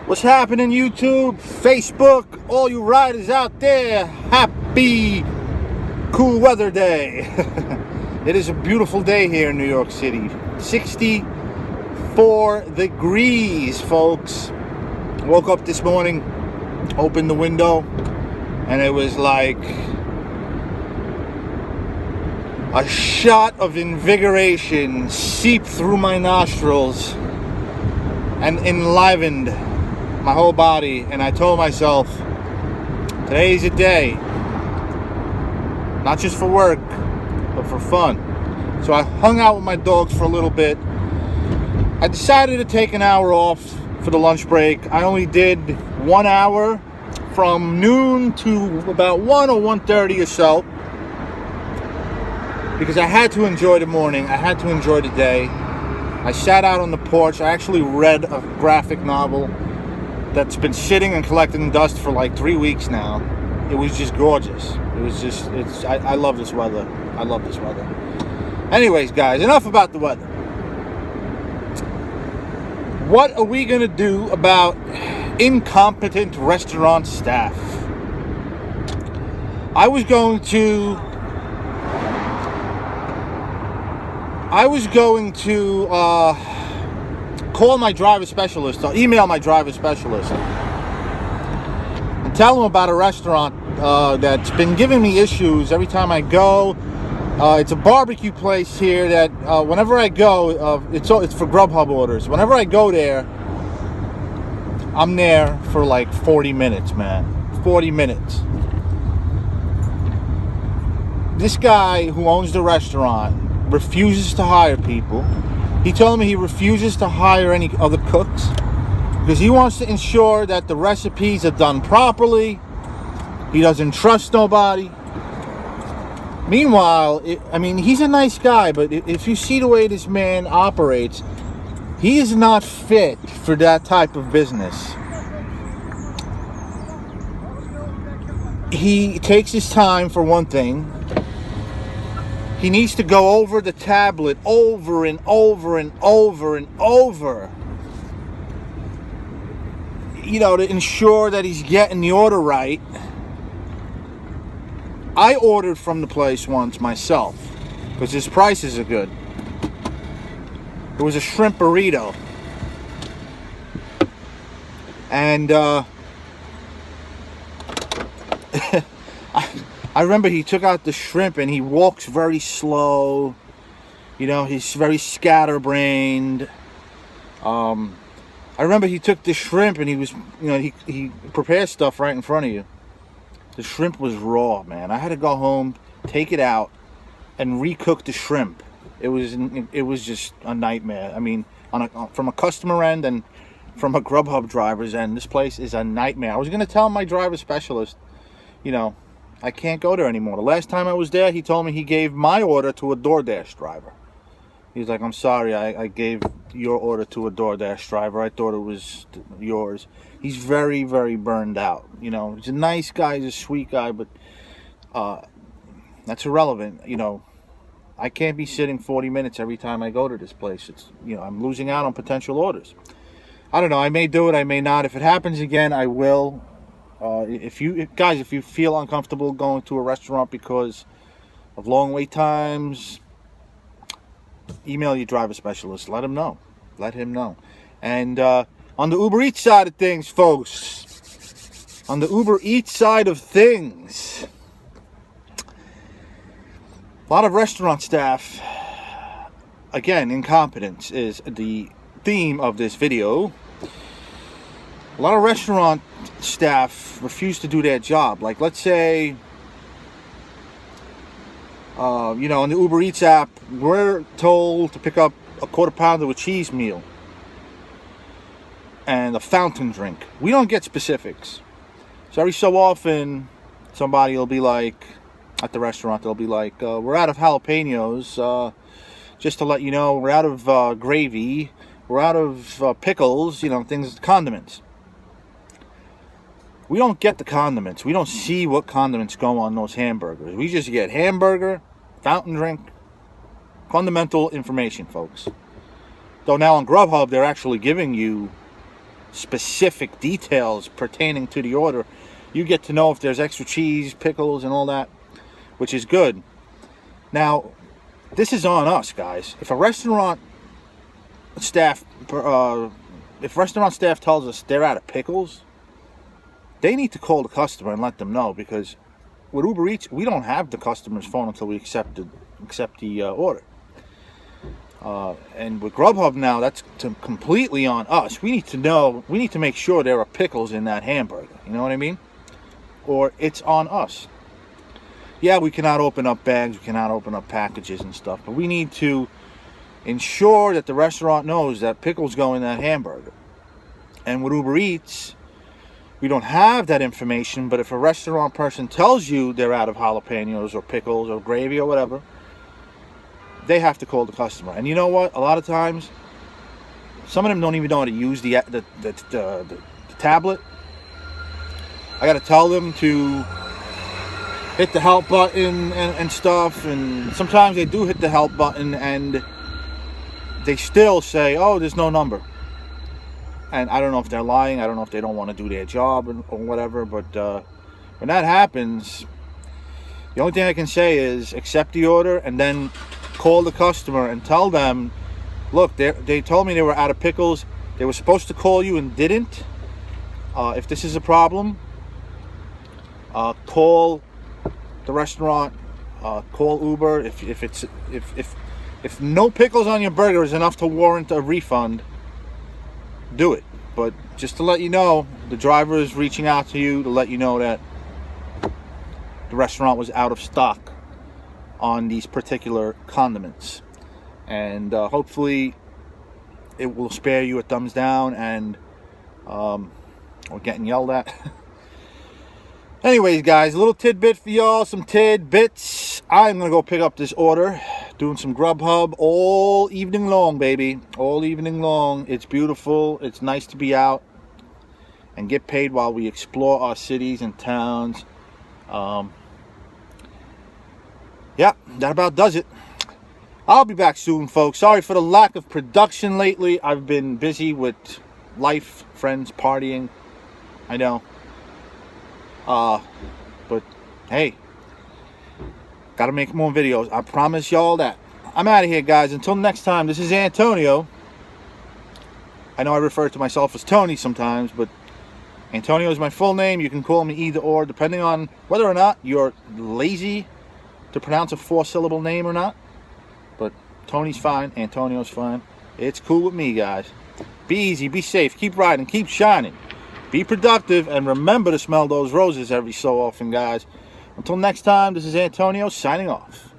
What's happening, YouTube, Facebook, all you riders out there? Happy cool weather day. It is a beautiful day here in New York City. 64 degrees, folks. Woke up this morning, opened the window, and it was like a shot of invigoration seeped through my nostrils and enlivened my whole body. And I told myself, today's a day, not just for work, but for fun. So I hung out with my dogs for a little bit. I decided to take an hour off for the lunch break. I only did 1 hour from noon to about 1 or 1:30 or so, because I had to enjoy the morning. I had to enjoy the day. I sat out on the porch. I actually read a graphic novel that's been sitting and collecting dust for like 3 weeks now. It was just gorgeous. I love this weather. I love this weather. Anyways, guys, enough about the weather. What are we going to do about incompetent restaurant staff? I was going to call my driver specialist, or email my driver specialist, and tell him about a restaurant that's been giving me issues every time I go. It's a barbecue place here that whenever I go, it's for Grubhub orders. Whenever I go there, I'm there for like 40 minutes, man. 40 minutes. This guy who owns the restaurant refuses to hire people. He told me he refuses to hire any other cooks because he wants to ensure that the recipes are done properly. He doesn't trust nobody. Meanwhile, he's a nice guy, but if you see the way this man operates, he is not fit for that type of business. He takes his time, for one thing. He needs to go over the tablet over and over and over and over, to ensure that he's getting the order right. I ordered from the place once myself because his prices are good. It was a shrimp burrito. And I remember he took out the shrimp and he walks very slow. He's very scatterbrained. I remember he took the shrimp and he was, he prepares stuff right in front of you. The shrimp was raw, man. I had to go home, take it out, and recook the shrimp. It was just a nightmare. From a customer end and from a Grubhub driver's end, this place is a nightmare. I was going to tell my driver specialist, I can't go there anymore. The last time I was there, he told me he gave my order to a DoorDash driver. He's like, I'm sorry, I gave your order to a DoorDash driver. I thought it was yours. He's very, very burned out. He's a nice guy, he's a sweet guy, but that's irrelevant. I can't be sitting 40 minutes every time I go to this place. It's, I'm losing out on potential orders. I don't know. I may do it, I may not. If it happens again, I will. If you feel uncomfortable going to a restaurant because of long wait times, email your driver specialist. Let him know. And on the UberEATS side of things, folks, on the UberEATS side of things, a lot of restaurant staff, again, incompetence is the theme of this video. A lot of restaurant staff refuse to do their job. Like, let's say, on the UberEATS app, we're told to pick up a quarter pounder with cheese meal and a fountain drink. We don't get specifics. So every so often, somebody will be like, at the restaurant, they'll be like, we're out of jalapenos. Just to let you know, we're out of gravy. We're out of pickles, condiments. We don't get the condiments. We don't see what condiments go on those hamburgers. We just get hamburger, fountain drink, fundamental information, folks. Though now on Grubhub, they're actually giving you specific details pertaining to the order. You get to know if there's extra cheese, pickles, and all that, which is good. Now, this is on us, guys. If a restaurant staff, tells us they're out of pickles, they need to call the customer and let them know, because with Uber Eats, we don't have the customer's phone until we accept the order. And with Grubhub now, that's completely on us. We need to know. We need to make sure there are pickles in that hamburger. You know what I mean? Or it's on us. Yeah, we cannot open up bags, we cannot open up packages and stuff, but we need to ensure that the restaurant knows that pickles go in that hamburger. And with Uber Eats, we don't have that information, but if a restaurant person tells you they're out of jalapenos or pickles or gravy or whatever, they have to call the customer. And you know what? A lot of times, some of them don't even know how to use the tablet. I got to tell them to hit the help button and stuff, and sometimes they do hit the help button and they still say, oh, there's no number. And I don't know if they're lying, I don't know if they don't want to do their job or whatever, but when that happens, the only thing I can say is accept the order and then call the customer and tell them, look, they told me they were out of pickles, they were supposed to call you and didn't. If this is a problem, call the restaurant, call Uber. If no pickles on your burger is enough to warrant a refund, do it. But just to let you know, the driver is reaching out to you to let you know that the restaurant was out of stock on these particular condiments, and hopefully it will spare you a thumbs down and or getting yelled at. Anyways, guys, a little tidbit for y'all, some tidbits. I'm going to go pick up this order. Doing some Grubhub all evening long, baby. All evening long. It's beautiful. It's nice to be out and get paid while we explore our cities and towns. Yeah, that about does it. I'll be back soon, folks. Sorry for the lack of production lately. I've been busy with life, friends, partying. I know. But hey, gotta make more videos. I promise y'all that. I'm out of here, guys. Until next time, this is Antonio. I know I refer to myself as Tony sometimes, but Antonio is my full name. You can call me either or, depending on whether or not you're lazy to pronounce a 4-syllable name or not. But Tony's fine, Antonio's fine. It's cool with me, guys. Be easy, be safe, keep riding, keep shining. Be productive, and remember to smell those roses every so often, guys. Until next time, this is Antonio signing off.